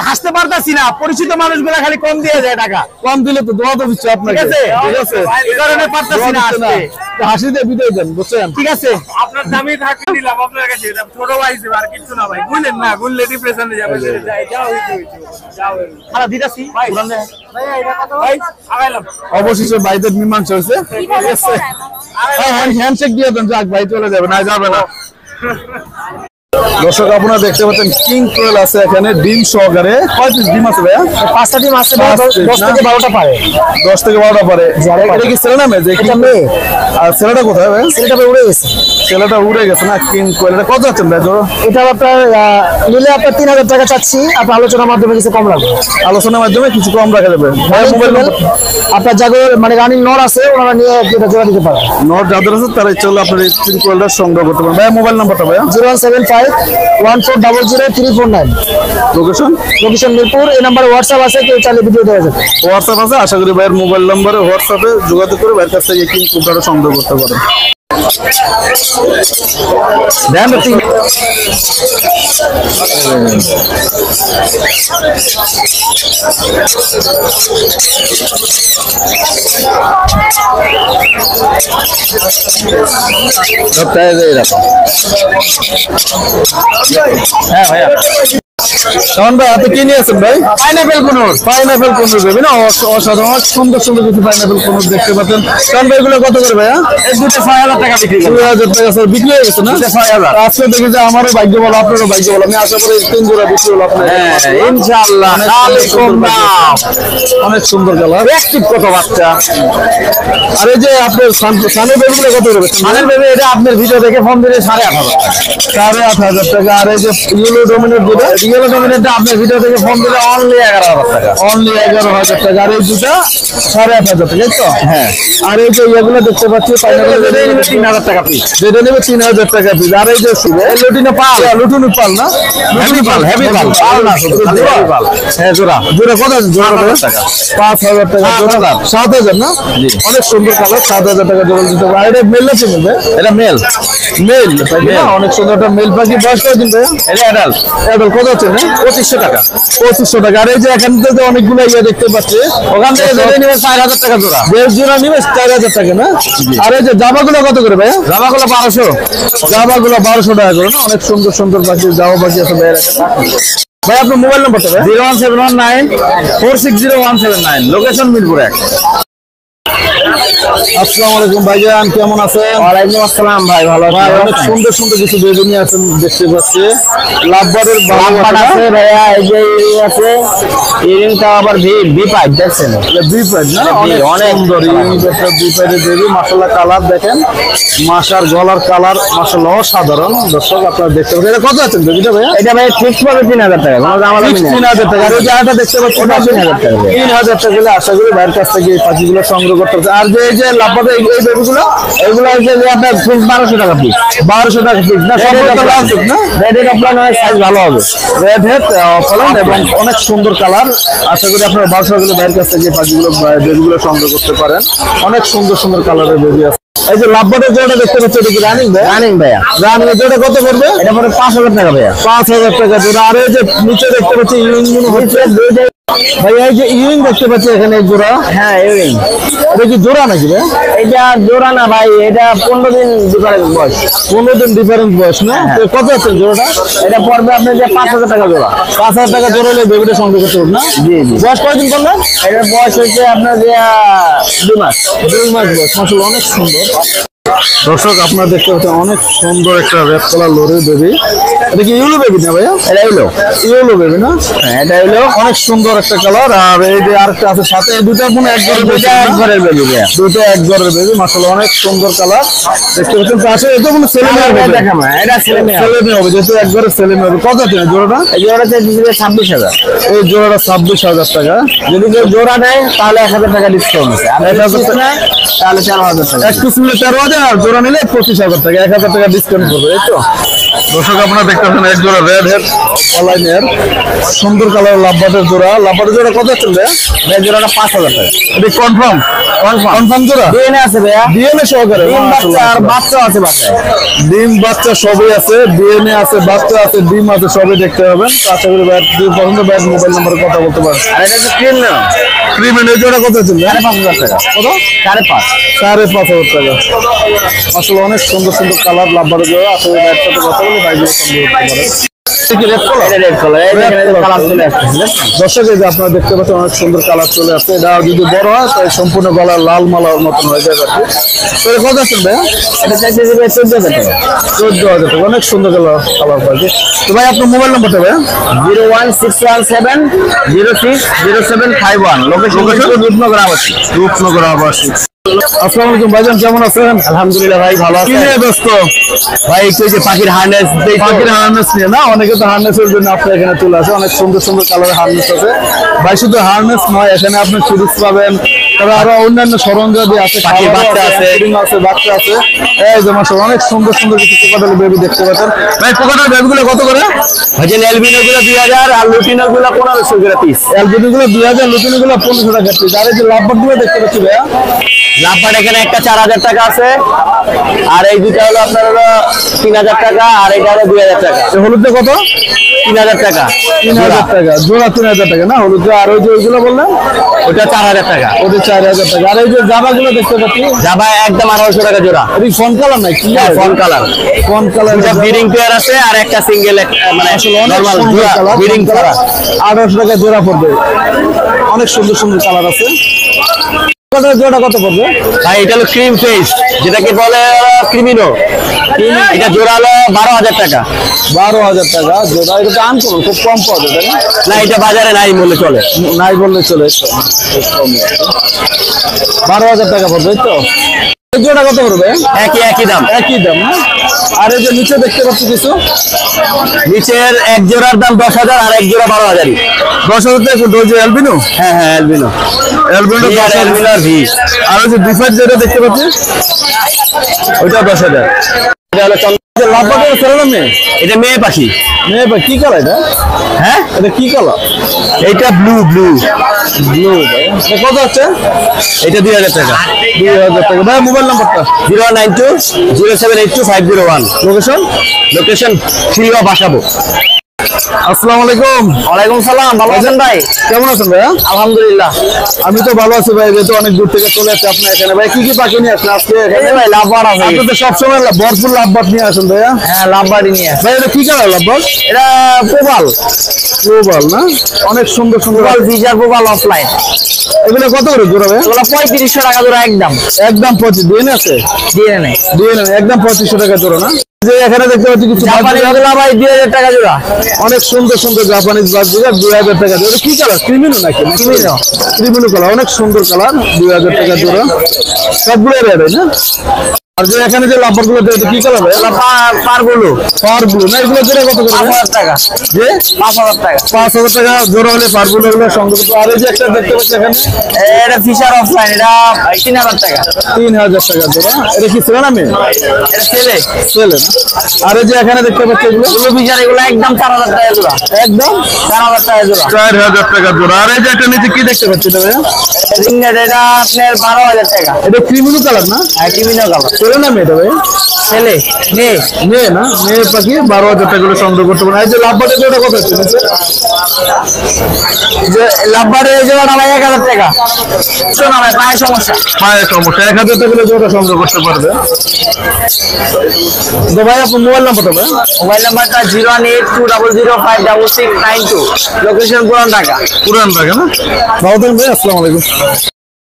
হাসতে পারতাছি না, পরিচিত মানুষগুলা খালি কম দিয়ে যায় টাকা। কম দিলে তো দোয়া তো দিচ্ছি আপনাকে, ঠিক আছে? এই কারণে পারতাছি না আসতে। হাসি দিয়ে বিদায় দেন, বুঝছেন? ঠিক আছে, আপনার দামই থাকতে দিলাম আপনার কাছে। ছোট ভাই হিসেবে আর কিছু না ভাই, বুঝলেন না? গুনলে ডিপ্রেশনে যাবে। দিতাছি ভাই, অবশেষে ভাইদের মীমাংসা হয়েছে। হ্যান্ডশেক দিয়ে দেন, যাক ভাই চলে যাবে, না যাবে না। দর্শক আপনারা দেখতে পাচ্ছেন কিং কোয়েল আছে এখানে ডিম সহকারে। কয় পিস ডিম আছে ভাইয়া? 5টা ডিম আছে, 10 থেকে 12টা পারে। 10 থেকে 12টা পারে। এটা কি ছেলে না মেয়ে? এটা মেয়ে। আর ছেলেটা কোথায় ভাই? ছেলেটা উড়ে গেছে। ছেলেটা উড়ে গেছে না? কিং কোয়েল এটা কত আছেন ভাই? এটা আপনার নিলে আপনার 3000 টাকা চাচ্ছি, আপনার আলোচনার মাধ্যমে কিছু কম রাখবো। আলোচনার মাধ্যমে কিছু কম রাখা যাবে। ভাই মোবাইল আপনার যাদের মানে রানিং নর আছে ওনারা নিয়ে এটা জোড়া দিতে পারে। নর যাদের আছে তারা চলে আপনার এই কিং কোয়েলটা সংগ্রহ করতে পারেন। ভাই মোবাইল নাম্বারটা ভাই? 07514000349। লোকেশন মিরপুর। এই নাম্বারে হোয়াটসঅ্যাপ আছে, কেউ চাইলে ভিডিও দেওয়া যাবে। হোয়াটসঅ্যাপ আছে, আশা করি ভাইয়ের মোবাইল নাম্বারে হোয়াটসঅ্যাপে যোগাযোগ করে ভাইয়ের কাছ থেকে কিং কোয়েলটা সংগ্রহ করতে পারেন। হ্যাঁ ভাইয়া। শাওন ভাই হাতে কি নিয়ে আছেন ভাই? পাইনাপেল কোনুর। পাইনাপেল কোনুর দেবে না? অসাধারণ সুন্দর সুন্দর কিছু পাইনাপেল কোনুর দেখতে পাচ্ছেন। শাওন ভাই এগুলো কত করে ভাইয়া? এই দুটো 6000 টাকা বিক্রি করে। 2000 টাকা স্যার বিক্রি হয়ে গেছে না? 6000। আজকে দেখি যে আমারও ভাগ্য বলো, আপনারও ভাগ্য বলো। আমি আশা করি 3 জোড়া বিক্রি হলো আপনার। হ্যাঁ ইনশাআল্লাহ। তাহলে কম দাম, অনেক সুন্দর কালার, অ্যাক্টিভ কত বাচ্চা। আর এই যে আপনার সানের বেবিগুলো কত করে? সানের বেবি এটা আপনার ভিডিও দেখে ফোন দিলে 8500 টাকা। 8500 টাকা। আর এই যে ইয়েলো ডমিনেট যেটা, রিয়েল ডমিনেটটা আপনার ভিডিও দেখে ফোন দিলে অনলি 11000 টাকা। অনলি 11000 টাকা। আর এই দুটা 8500 টাকা, তাই তো? হ্যাঁ। আর এই যে এগুলো দেখতে পাচ্ছি পাইনাপেল 3000 টাকা পিস। যেটা নেবে 3000 টাকা পিস। আর এই যে লুটিনো পাল, লুটিনো পাল না? হেভি পাল, হেভি পাল। পাল না শুধু, খালি হেভি পাল। হ্যাঁ জোড়া জোড়া কত আছে? জোড়া 5000 টাকা। 5000 টাকা জোড়া। 7000 না? অনেক সুন্দর কালার। 7000 টাকা জোড়া দিতে পারে। আর এটা মেল না ফিমেল? এটা মেল। মেল পাখি না? অনেক সুন্দর একটা মেল পাখি। বয়স কত দিন ভাই? এটা অ্যাডাল্ট। অ্যাডাল্ট কত আছে না? 2500 টাকা। 2500 টাকা। আর এই যে এখান থেকে অনেকগুলো ইয়ে দেখতে পাচ্ছি, ওখান থেকে যেটা নিবে 4000 টাকা জোড়া। বেশ জোড়া নিবে 4000 টাকা না? আর এই যে জামাগুলো কত করে ভাই? জামাগুলো 1200। জামাগুলো 1200 টাকা করে না? অনেক সুন্দর সুন্দর পাখি, জামা পাখি আছে ভাই। ভাই আপনার মোবাইল নাম্বারটা ভাই? 01719460179। লোকেশন মিরপুর 1। আসসালামু আলাইকুম ভাইজান, কেমন আছেন? ওয়ালাইকুম আসসালাম ভাই, ভালো আছি। ভাই অনেক সুন্দর সুন্দর কিছু বেবি নিয়ে আছেন দেখতে পাচ্ছি। লাভবারের লাভবার্ড আছে ভাইয়া, এই যে ইরিং আছে। ইরিংটা আবার ভি পাইপ দেখছেন? বি পাইপ না? অনেক সুন্দর ইরিং, একটা বি পাইপের বেবি। মাশাআল্লাহ কালার দেখেন, মাশার গলার কালার মাশাআল্লাহ অসাধারণ। দর্শক আপনারা দেখতে পাচ্ছেন। এটা কত আছে বেবিটা ভাইয়া? এটা ভাই ফিক্স পাবে 3000 টাকা। কোনো দাম আলাদা নেই। 3000 টাকা। আর এই যে আরেকটা দেখতে পাচ্ছেন 3000 টাকা। 3000 টাকা হলে আশা করি ভাইয়ের কাছ থেকে এই পাখিগুলো সংগ্রহ করতে হবে। আর যে এই যে লাভবার্ড এই বেবিগুলো, এগুলো হচ্ছে যে আপনার ফিক্স 1200 টাকা পিস। 1200 টাকা পিস না? সম্পূর্ণ লাল চোখ না? রেড হেড আপনার সাইজ ভালো হবে। রেড হেড ফলন এবং অনেক সুন্দর কালার। আশা করি আপনারা 1200 টাকা ভাইয়ের কাছ থেকে পাখিগুলো বেবিগুলো সংগ্রহ করতে পারেন। অনেক সুন্দর সুন্দর কালারের বেবি আছে। এই যে লাভবার্ডের যেটা দেখতে পাচ্ছি, এটা কি রানিং ভাই? রানিং ভাইয়া। রানিং যেটা কত করবে? এটা পরে 5000 টাকা ভাইয়া। 5000 টাকা জোড়া। আর এই যে নিচে দেখতে পাচ্ছি ইউরিং হচ্ছে ভাই, এই যে ইউরিং দেখতে পাচ্ছি এখানে জোড়া। হ্যাঁ ইউরিং। এটা কি জোড়া নাকি ভাই? এটা জোড়া না ভাই, এটা 15 দিন ডিফারেন্স বয়স। 15 দিন ডিফারেন্স বয়স না? তো কত আছে জোড়াটা? এটা পড়বে আপনার যে 5000 টাকা জোড়া। 5000 টাকা জোড়া হলে বেবিটা সংগ্রহ করতে হবে না? জি জি। বয়স কয়দিন করলেন? এটার বয়স হচ্ছে আপনার যে 2 মাস। 2 মাস বয়স। মাশাআল্লাহ অনেক সুন্দর। দর্শক আপনারা দেখতে পাচ্ছেন অনেক সুন্দর একটা রেড কালার লোরের বেবি। এটা কি ইউলো বেবি না ভাইয়া? এটা হলো ইউলো বেবি না? হ্যাঁ এটা হলো অনেক সুন্দর একটা কালার। আর এই যে আরেকটা আছে সাথে, এই দুটো মনে এক ঘরের বেবি। এক ঘরের বেবি ভাইয়া। দুটো এক ঘরের বেবি। মাশাআল্লাহ অনেক সুন্দর কালার দেখতে পাচ্ছেন। পাশে এটা কোনো ছেলে মেয়ে হবে? দেখা না, এটা ছেলে মেয়ে হবে, যেহেতু এক ঘরের ছেলে মেয়ে হবে। কত আছে জোড়াটা? এই জোড়াতে দিবে 26000। এই জোড়াটা 26000 টাকা। যদি কেউ জোড়া নেয় তাহলে 1000 টাকা ডিসকাউন্ট আছে। আর 1000 নেয় তাহলে 4000 টাকা। এক পিস নিলে 13000, আর জোড়া নিলে 25000 টাকা। 1000 টাকা ডিসকাউন্ট করবে, এই তো? দর্শক আপনারা দেখতে পাচ্ছেন এক জোড়া রেড হেড অনলাইনের সুন্দর কালার লাভবাটের জোড়া। লাভবাটের জোড়া কত চলবে? ভাই জোড়াটা 5000 টাকা। এটা কনফার্ম কনফার্ম জোড়া? ডিএনএ আছে ভাইয়া, ডিএনএ সহকারে ডিম বাচ্চা আর বাচ্চা আছে বাচ্চা। ডিম বাচ্চা সবই আছে, ডিএনএ আছে, বাচ্চা আছে, ডিম আছে, সবই দেখতে পাবেন। তো আশা করি ভাই যদি পছন্দ ভাই মোবাইল নম্বরে কথা বলতে পারেন। আর এটা হচ্ছে ক্রিম না, ক্রিমের এই জোড়া কত চলবে? 5000 টাকা। কত? 5.5। 5,500 টাকা। আসলে অনেক সুন্দর সুন্দর কালার লাভবারের জোড়া। আসলে ভাইয়ের সাথে কথা বলে ভাইগুলো সংগ্রহ করতে পারেন। এটা রেড কালার, এই দেখেন এই কালার চলে আসছে। দর্শক এই যে আপনারা দেখতে পাচ্ছেন অনেক সুন্দর কালার চলে আসছে। এটা যদি বড় হয় তাহলে সম্পূর্ণ গলা লাল মালার মতন হয়ে যাবে আর কি। তো এটা কত আছেন ভাইয়া? এটা চাইছে যে 14000 টাকা। 14,000 টাকা। অনেক সুন্দর কালার পাচ্ছি। তো ভাই আপনার মোবাইল নাম্বারটা ভাইয়া? 01617060751। লোকেশন রূপনগর আবাসিক। রূপনগর আবাসিক। আসসালামু আলাইকুম ভাইজান, কেমন আছেন? আলহামদুলিল্লাহ ভাই, ভালো কি আছেন? নিয়ে ব্যস্ত? ভাই একটু ওই যে পাখির হার্নেস পাখির হার্নেস নিয়ে না? অনেকে তো হার্নেসের জন্য আপনার এখানে চলে আসে। অনেক সুন্দর সুন্দর কালারের হার্নেস আছে ভাই। শুধু হার্নেস নয়, এখানে আপনি সিরিজ পাবেন, তারপর আরো অন্যান্য সরঞ্জাম আছে, পাখির বাচ্চা আছে, আছে, বাচ্চা আছে। এই যে মাশাআল্লাহ অনেক সুন্দর সুন্দর কিছু কোকাটেল বেবি দেখতে পাচ্ছেন ভাই। কোকাটেল বেবিগুলো কত করে? ভাইজান এলবিনো গুলো 2000 আর লুটিনো গুলো 1500 করে পিস। এলবিনো গুলো 2000, লুটিনো গুলো 1500 টাকা পিস। আর এই যে লাভবার্ড গুলো দেখতে পাচ্ছি ভাইয়া, লাভবার্ড এখানে একটা 4000 টাকা আছে, আর এই দুটো হলো আপনার হলো 3000 টাকা, আর এটা হলো 2000 টাকা। হলুদটা কত? 3000 টাকা। 3000 টাকা জোড়া। 3000 টাকা না হলুদ? আর ওই যে ওইগুলো বললাম ওটা 4000 টাকা। ওদের 4000 টাকা। আর এই যে জামা গুলো দেখতে পাচ্ছি, যাবা একদম 1800 টাকা জোড়া। এটা ফোন কালার নাই? কি ফোন কালার, ফোন কালার। দুটো ব্রিডিং পেয়ার আছে আর একটা সিঙ্গেল, মানে নরমাল ব্রিডিং করা। 1800 টাকা জোড়া পড়বে। অনেক সুন্দর সুন্দর কালার আছে। জোড়া কত পড়বে ভাই? এটা হলো ক্রিম ফেস, যেটাকে বলে ক্রিমিনো। এটা জোড়া হলো 12000 টাকা। 12,000 টাকা জোড়া। এটা তো আনকমন, খুব কম পাওয়া যায়, তাই না? না, এটা বাজারে নাই বললে চলে। নাই বললে চলে। 12,000 টাকা পড়বে তো। এই জোড়া কত পড়বে? একই দাম। একই দাম না? আর এই যে নিচে দেখতে পাচ্ছি কিছু, নিচের এক জোড়ার দাম 10,000 আর এক জোড়া 12,000। 10,000 টাকা ডোজ অ্যালবিনো। হ্যাঁ অ্যালবিনো। অ্যালবিনো 10,000 আর ভি। আর ওই যে ডিফাইট যেটা দেখতে পাচ্ছি ওইটা 10,000। এটা হলো লাভবাটের ছেলে না মেয়ে? এটা মেয়ে পাখি। মেয়ে ভাই কি কালার এটা? হ্যাঁ, এটা কি কালার? এটা ব্লু। ব্লু ভাই। এটা কত আছে? এটা 2000 টাকা। 2000 টাকা ভাই। মোবাইল নাম্বারটা? 09207825001। লোকেশন? লোকেশন ফ্রি অফ আসাবো। আসসালামু আলাইকুম। ওয়ালাইকুম সালাম, ভালো আছেন ভাই? কেমন আছেন ভাইয়া? আলহামদুলিল্লাহ। আমি তো ভালো আছি ভাই। যেহেতু অনেক দূর থেকে চলে আসছে আপনার এখানে ভাই, কি কি পাখি নিয়ে আসছেন আজকে এখানে? এই ভাই লাভবার্ড আছে। আপনি তো সবসময় ভরপুর লাভবাট নিয়ে আসেন ভাইয়া। হ্যাঁ লাভবার্ডই নিয়ে। ভাই এটা কি কালার লাভবাট? এটা প্রবাল। প্রবাল না? অনেক সুন্দর সুন্দর। প্রবাল ভিজার প্রবাল অফলাইন। এগুলো কত করে জোড়া ভাই? ওগুলো 3500 টাকা জোড়া একদম। একদম 25। ডিএনএ আছে? দিয়ে নেই। ডিএনএ একদম 2500 টাকা জোড়া না? যে এখানে দেখতে পাচ্ছি কিছু জাপানি গুলো ভাই 2000 টাকা জোড়া। অনেক সুন্দর সুন্দর জাপানিজ বাস জোড়া 2000 টাকা জোড়া। কি কালার? ক্রিমিনো নাকি? ক্রিমিনো কালার। অনেক সুন্দর কালার। 2000 টাকা জোড়া। সবগুলো রেড না? আর যে এখানে যে লাভবার গুলো এটা কি কালার ভাই? পার ব্লু। পার ব্লু না? এগুলো জোড়া কত করে? 5000 টাকা। যে 5000 টাকা। 5,000 টাকা জোড়া হলে পার ব্লু এগুলো সংগ্রহ করতে। আর এই যে একটা দেখতে পাচ্ছি এখানে, এটা ফিশার অফলাইন, এটা 3000 টাকা। 3,000 টাকা জোড়া। এটা কি ছেলে না মেয়ে? এটা ছেলে। ছেলে না? আর এই যে এখানে দেখতে পাচ্ছি এগুলো ব্লু ফিশার, এগুলো একদম 4000 টাকা জোড়া। একদম 4000 টাকা জোড়া। 4,000 টাকা জোড়া। আর এই যে একটা নিচে কি দেখতে পাচ্ছি এটা ভাইয়া? রিংনেট, এটা আপনার 12000 টাকা। এটা ক্রিমিনো কালার না? আর ক্রিমিনো কালার। ছেলে না মেয়ে এটা ভাই? ছেলে। মেয়ে। মেয়ে না? মেয়ে পাখি 12,000 টাকা করে সংগ্রহ করতে পারেন। এই যে লাভবাটের জোড়া কত আছে নিচে? যে লাভবারের জোড়াটা ভাই 1000 টাকা। শোনা ভাই, পায়ে সমস্যা। পায়ের সমস্যা। 1,000 টাকা করে জোড়া সংগ্রহ করতে পারবে। তো ভাই আপনার মোবাইল নাম্বারটা ভাই? মোবাইল নাম্বারটা 01820056692। লোকেশন পুরান ঢাকা। পুরান ঢাকা না? ভালো থাকবেন ভাই। আসসালামু আলাইকুম।